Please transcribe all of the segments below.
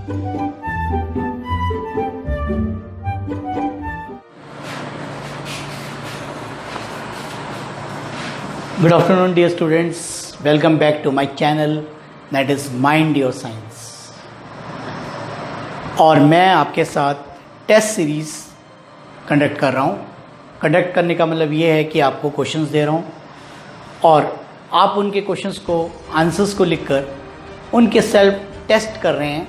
Good afternoon dear students, welcome back to my channel that is Mind Your Science। और मैं आपके साथ test series conduct कर रहा हूँ। कंडक्ट करने का मतलब ये है कि आपको क्वेश्चंस दे रहा हूँ और आप उनके क्वेश्चंस को, आंसर्स को लिखकर उनके सेल्फ टेस्ट कर रहे हैं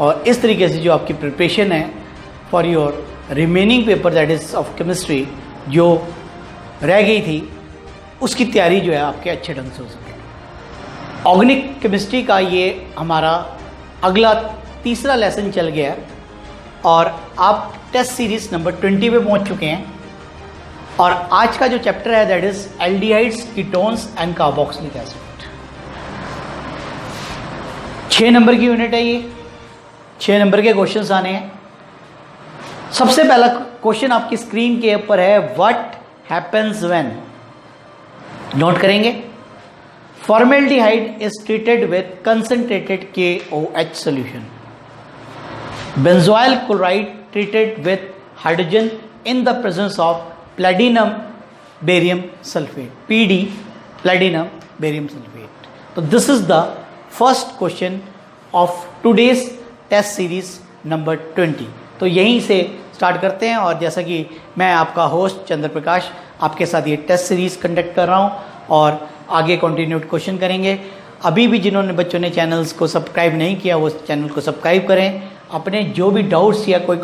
और इस तरीके से जो आपकी प्रिपरेशन है for your remaining paper that is of chemistry जो रह गई थी उसकी तैयारी जो है आपके अच्छे ढंग से हो सके। ऑर्गेनिक केमिस्ट्री का ये हमारा अगला तीसरा लेसन चल गया है और आप टेस्ट सीरीज नंबर 20 पे पहुंच चुके हैं और आज का जो चैप्टर है that is aldehydes, ketones and carboxylic acid. 6 number की यूनिट है ये, 6 नंबर के क्वेश्चंस आने हैं। सबसे पहला क्वेश्चन आपकी स्क्रीन के ऊपर है, व्हाट हैपेंस व्हेन, नोट करेंगे, formaldehyde is treated with concentrated KOH solution, benzoyl chloride treated with hydrogen in the presence of platinum barium sulphate, PD platinum barium sulphate. तो this is the first question of today's test series number 20। तो यहीं से start करते हैं और जैसा कि मैं आपका होस्ट चंद्र प्रकाश आपके साथ ये टेस्ट सीरीज़ कंडक्ट कर रहा हूँ और आगे कंटिन्यूड क्वेश्चन करेंगे। अभी भी जिन्होंने बच्चों ने चैनल्स को सब्सक्राइब नहीं किया वो चैनल को सब्सक्राइब करें। अपने जो भी डाउट्स या कोई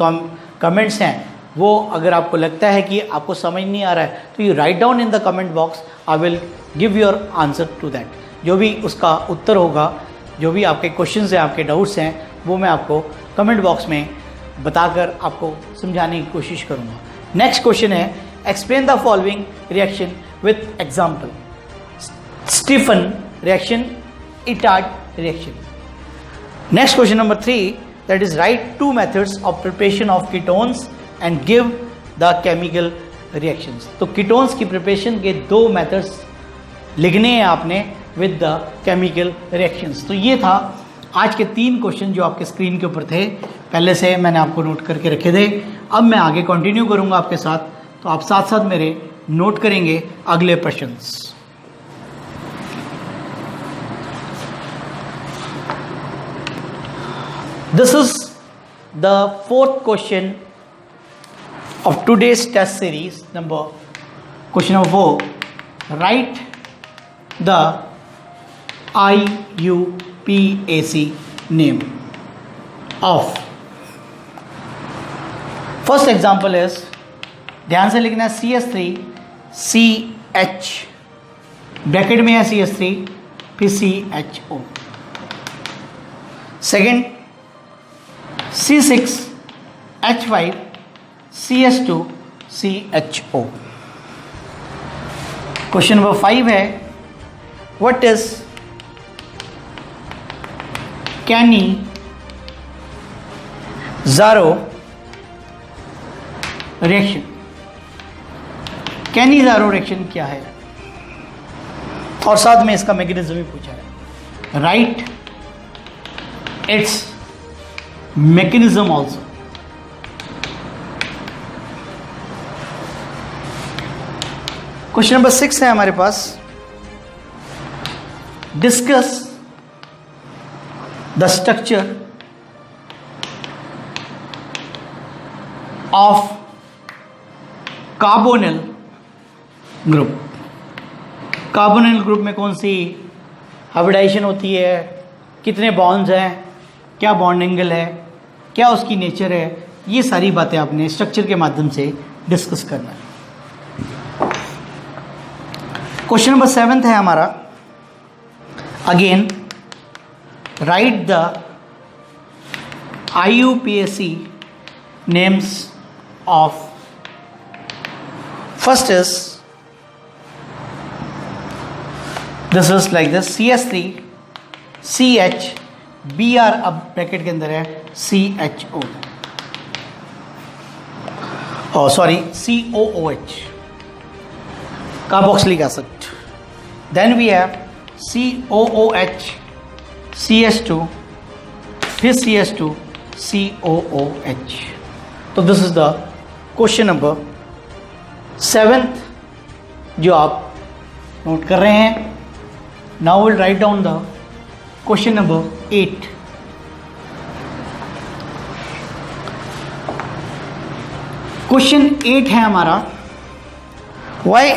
कमेंट्स हैं वो अगर आपको लगता है कि आपको समझ नहीं आ रहा है तो you write down in the comment box, I will give your answer to that. जो भी उसका उत्तर होगा, जो भी आपके क्वेश्चन हैं, आपके डाउट्स हैं, वो मैं आपको कमेंट बॉक्स में बताकर आपको समझाने की कोशिश करूँगा। नेक्स्ट क्वेश्चन है, explain the following reaction with example, Stephen reaction, Etard reaction. Next question number 3, that is write 2 methods of preparation of ketones and give the chemical reactions. तो कीटोन्स की प्रिपरेशन के 2 मेथड्स लिखने हैं आपने with the chemical reactions. तो ये था आज के 3 क्वेश्चन जो आपके स्क्रीन के ऊपर थे, पहले से मैंने आपको नोट करके रखे थे। अब मैं आगे कंटिन्यू करूंगा आपके साथ, तो आप साथ साथ मेरे नोट करेंगे अगले प्रश्न। This is the 4th question of today's test series question number 4, write the IUPAC name of, first example is, ध्यान से लिखना है, CH3CH, ब्रैकेट में है CH3 फिर CHO। Second C6H5CH2CHO। Question number 5 है, what is Cannizzaro reaction. Cannizzaro reaction क्या है और साथ में इसका मैकेनिज्म भी पूछा है, right it's mechanism also. Question number 6 है हमारे पास, discuss the structure of carbonyl group। Carbonyl group में कौन सी हाइब्रिडाइजेशन होती है, कितने बॉन्ड्स हैं, क्या बॉन्ड एंगल है, क्या उसकी नेचर है, ये सारी बातें आपने स्ट्रक्चर के माध्यम से डिस्कस करना है। क्वेश्चन नंबर 7 है हमारा, again write the IUPAC names of, first is, this is like this, CH3 CH Br, अब ब्रैकेट के अंदर है CHO, oh sorry COOH, carboxylic acid। Then we have COOH CH2 फिर CH2COOH। तो this is the question number 7th जो आप note कर रहे हैं। Now will write down the question number 8। Question 8 है हमारा, why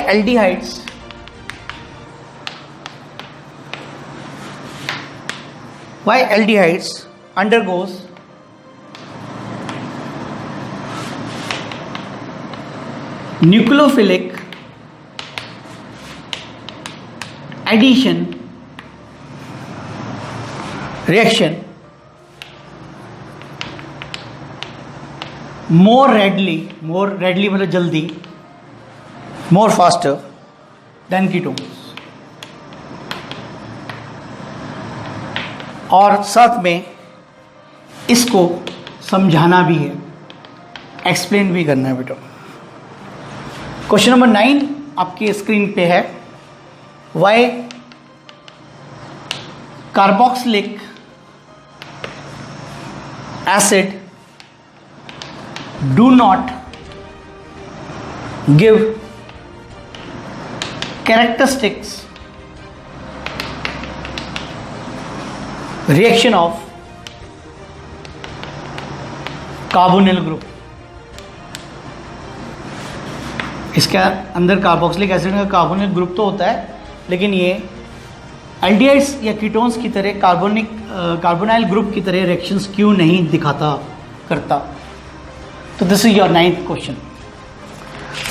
aldehydes undergoes nucleophilic addition reaction more readily मतलब जल्दी, more faster than ketones। और साथ में इसको समझाना भी है, एक्सप्लेन भी करना है बेटा। क्वेश्चन नंबर 9 आपकी स्क्रीन पे है, why carboxylic acid do not give characteristics reaction of carbonyl group. इसके अंदर कार्बोक्सिलिक एसिड का कार्बोनिल ग्रुप तो होता है, लेकिन ये एल्डिहाइड्स या कीटोन्स की तरह कार्बोनाइल ग्रुप की तरह रिएक्शंस क्यों नहीं दिखाता करता। तो this is your 9th question.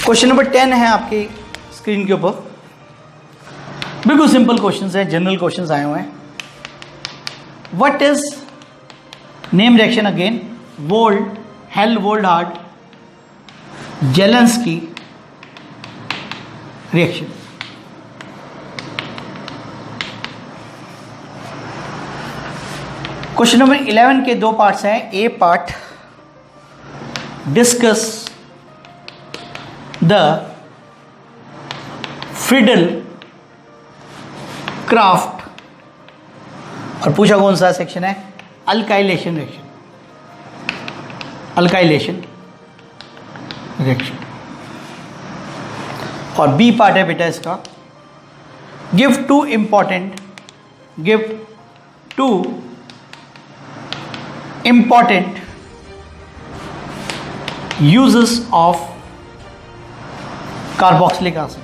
Question number 10 है आपकी स्क्रीन के ऊपर, बिल्कुल सिंपल क्वेश्चंस है, जनरल क्वेश्चंस आए हुए हैं। What is name reaction again, Hell Volhard Zelinsky reaction. Question number 11 के 2 पार्ट्स हैं। A part discuss the Friedel Crafts, और पूछा कौन सा सेक्शन है, अल्काइलेशन रिएक्शन, और बी पार्ट है बेटा इसका, give two important uses of carboxylic acid.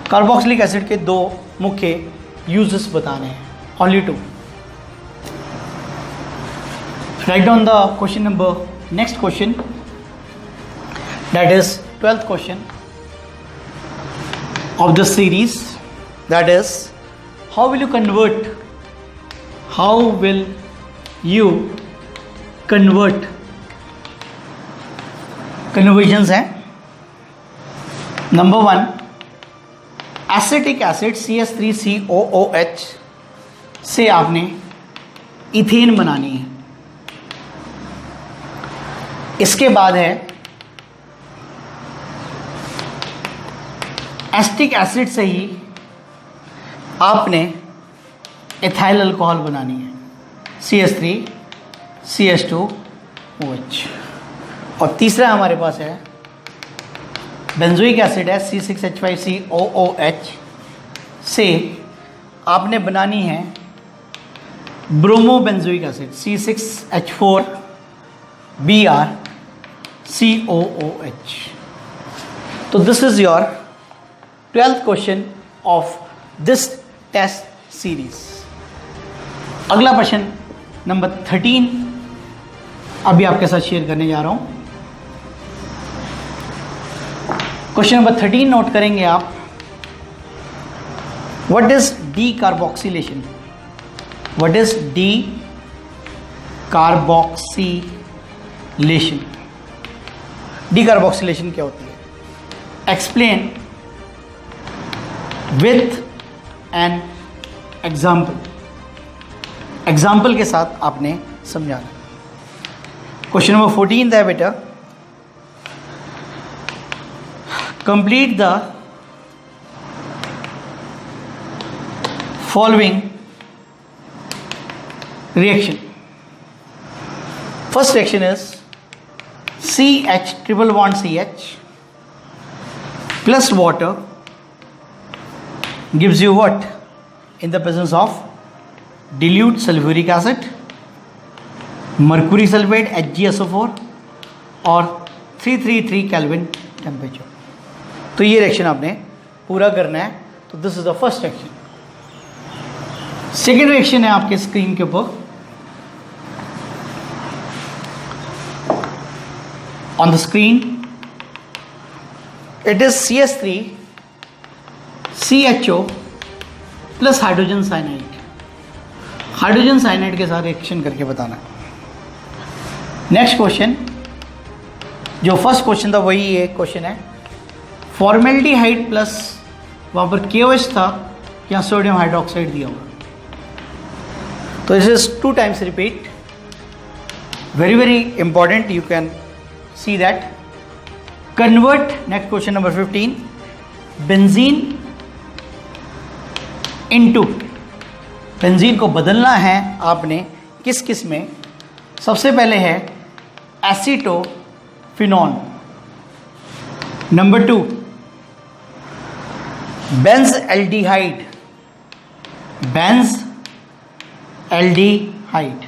Carboxylic acid के 2 मुख्य यूजेस बताने हैं, only 2। Write down the question number, next question, that is 12th question of this series, that is how will you convert conversions हैं। Number 1, acetic acid CH3COOH से आपने ethane बनानी है। इसके बाद है एसिटिक एसिड से ही आपने एथाइल अल्कोहल बनानी है, CH3CH2OH। और तीसरा हमारे पास है बेंजोइक एसिड है, C6H5COOH से आपने बनानी है ब्रोमोबेंजोइक एसिड, C6H4BrCOOH। तो this is your 12th question of this test series. अगला प्रश्न नंबर 13 अभी आपके साथ शेयर करने जा रहा हूं। क्वेश्चन नंबर 13 नोट करेंगे आप। What is decarboxylation? What is decarboxylation? Decarboxylation क्या होती है? Explain with an example. Example के साथ आपने समझाना। क्वेश्चन नंबर 14 है बेटा, complete the following reaction. First reaction is CH triple bond CH plus water gives you what? In the presence of dilute sulfuric acid, mercury sulfate HgSO4 और 333 kelvin temperature. तो ये reaction आपने पूरा करना है. तो this is the first reaction. Second reaction है आपके स्क्रीन के ऊपर. On the screen it is CS3 CHO plus hydrogen cyanide. Hydrogen cyanide के साथ रिएक्शन करके बताना है. नेक्स्ट क्वेश्चन, जो फर्स्ट क्वेश्चन था वही ये क्वेश्चन है. फॉर्मेल्डिहाइड प्लस वहाँ पर KOH था, यहाँ सोडियम हाइड्रोक्साइड दिया हुआ. तो this is 2 times repeat. Very very important. You can see that. Convert, next question number 15, benzene into. Benzene को बदलना है आपने किस किस में. सबसे पहले है acetophenone. Number 2 benzaldehyde. Benzaldehyde.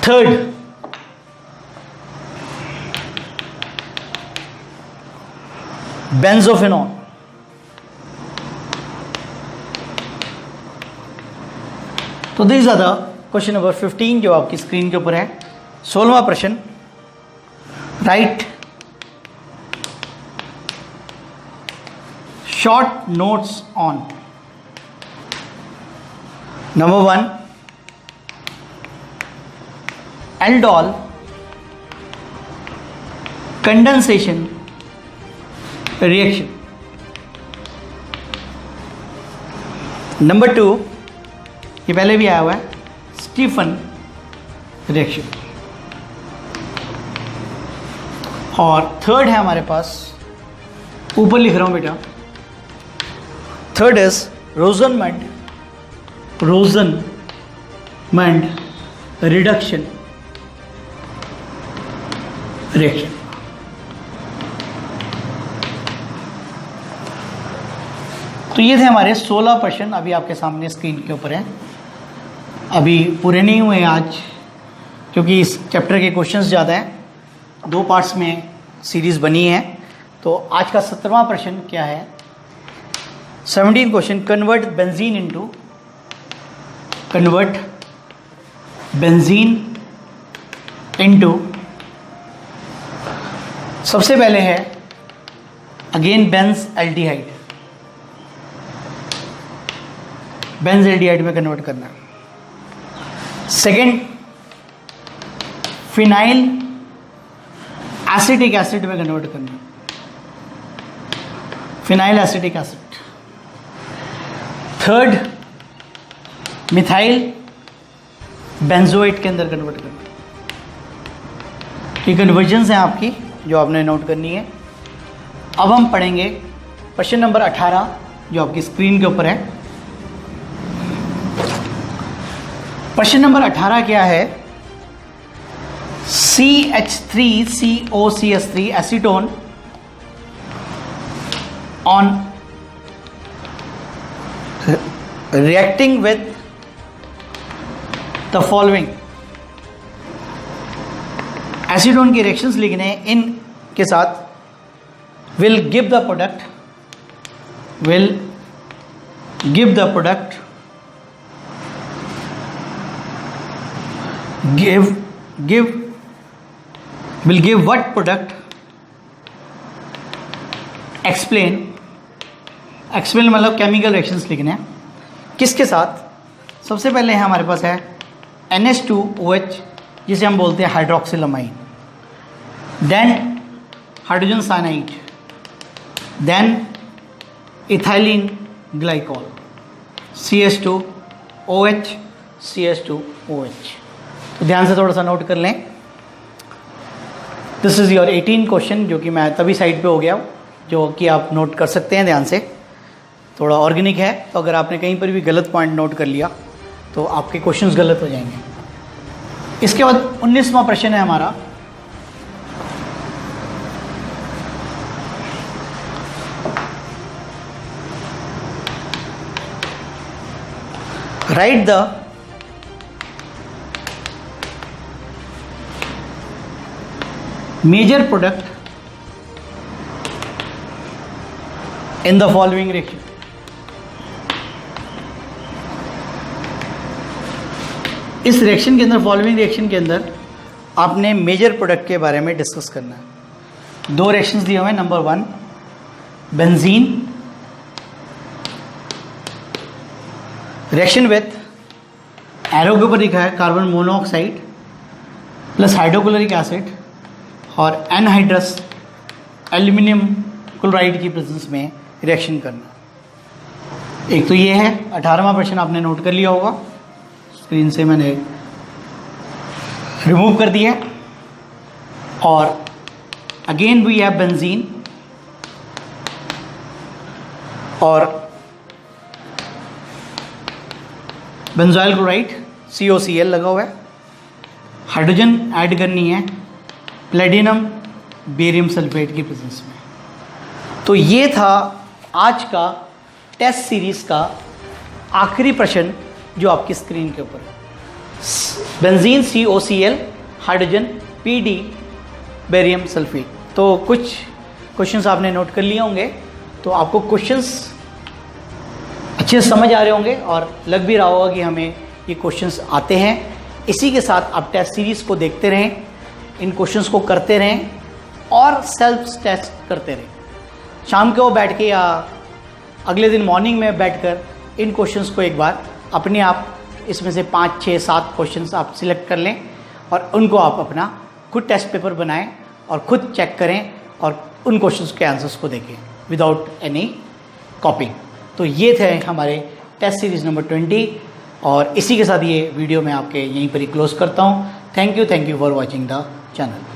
Third benzophenone. तो this are the question number 15 जो आपकी स्क्रीन के ऊपर है. 16वां प्रश्न, write short notes on. Number 1 aldol condensation reaction. Number 2 ये पहले भी आया हुआ है, स्टीफन रिएक्शन. और थर्ड है हमारे पास, ऊपर लिख रहा हूं बेटा. Third is रोजनमंड reduction reaction. तो ये थे हमारे 16 प्रश्न. अभी आपके सामने स्क्रीन के ऊपर है. अभी पूरे नहीं हुए आज, क्योंकि इस चैप्टर के क्वेश्चंस ज़्यादा हैं. 2 पार्ट्स में सीरीज़ बनी है. तो आज का 17वां प्रश्न क्या है? 17 क्वेश्चन, कन्वर्ट बेंजीन इनटू. सबसे पहले है again Benz aldehyde. Benz aldehyde में कन्वर्ट करना है. सेकेंड फिनाइल एसिटिक एसिड में कन्वर्ट करना है. Phenyl acetic acid. Third methyl benzoate के अंदर कन्वर्ट करना. ये कन्वर्जन्स हैं आपकी जो आपने नोट करनी है. अब हम पढ़ेंगे प्रश्न नंबर 18 जो आपकी स्क्रीन के ऊपर है. प्रश्न नंबर 18 क्या है? CH3COCS3 acetone on reacting with the following. Acetone की रिएक्शंस लिखने हैं इन के साथ. will give the product will give what product? explain मतलब केमिकल रिएक्शंस लिखने हैं. किसके साथ? सबसे पहले है हमारे पास है NH2OH जिसे हम बोलते हैं hydroxylamine. Then hydrogen cyanide. Then ethylene glycol CH2OH. तो ध्यान से थोड़ा सा नोट कर लें. दिस इज़ योर 18 क्वेश्चन जो कि मैं तभी साइड पे हो गया. जो कि आप नोट कर सकते हैं ध्यान से, थोड़ा ऑर्गेनिक है, तो अगर आपने कहीं पर भी गलत पॉइंट नोट कर लिया तो आपके क्वेश्चंस गलत हो जाएंगे। इसके बाद 19वां प्रश्न है हमारा, write the major product in the following reaction. इस रिएक्शन के अंदर, फॉलोइंग रिएक्शन के अंदर आपने मेजर प्रोडक्ट के बारे में डिस्कस करना है। 2 रिएक्शंस दिए हुए हैं। Number 1 benzene reaction with, arrow के ऊपर लिखा है carbon monoxide plus hydrochloric acid और एनहाइड्रस एल्यूमिनियम क्लोराइड की प्रेजेंस में रिएक्शन करना। एक तो ये है। 18वां प्रश्न आपने नोट कर लिया होगा, स्क्रीन से मैंने रिमूव कर दिया। और अगेन वी हैव बेंजीन और बेंजोइल क्लोराइड COCl लगा हुआ है। हाइड्रोजन ऐड करनी है प्लेटिनम बेरियम सल्फेट की प्रेजेंस में। तो ये था आज का टेस्ट सीरीज का आखिरी प्रश्न जो आपकी स्क्रीन के ऊपर है। Benzene COCl, hydrogen PD barium sulphate. तो कुछ क्वेश्चंस आपने नोट कर लिए होंगे, तो आपको क्वेश्चंस अच्छे से समझ आ रहे होंगे और लग भी रहा होगा कि हमें ये क्वेश्चंस आते हैं। इसी के साथ आप टेस्ट सीरीज़ को देखते रहें, इन क्वेश्चंस को करते रहें और सेल्फ टेस्ट करते रहें। शाम को बैठ के या अगले दिन मॉर्निंग में बैठकर इन क्वेश्चंस को एक बार अपने आप, इसमें से 5, 6, 7 क्वेश्चंस आप सिलेक्ट कर लें और उनको आप अपना खुद टेस्ट पेपर बनाएं और खुद चेक करें और उन क्वेश्चंस के आंसर्स को देखें विदाउट एनी कॉपिंग। तो ये थे हमारे टेस्ट सीरीज़ नंबर 20 और इसी के साथ ये वीडियो मैं आपके यहीं पर ही क्लोज करता हूँ। Thank you for watching the channel.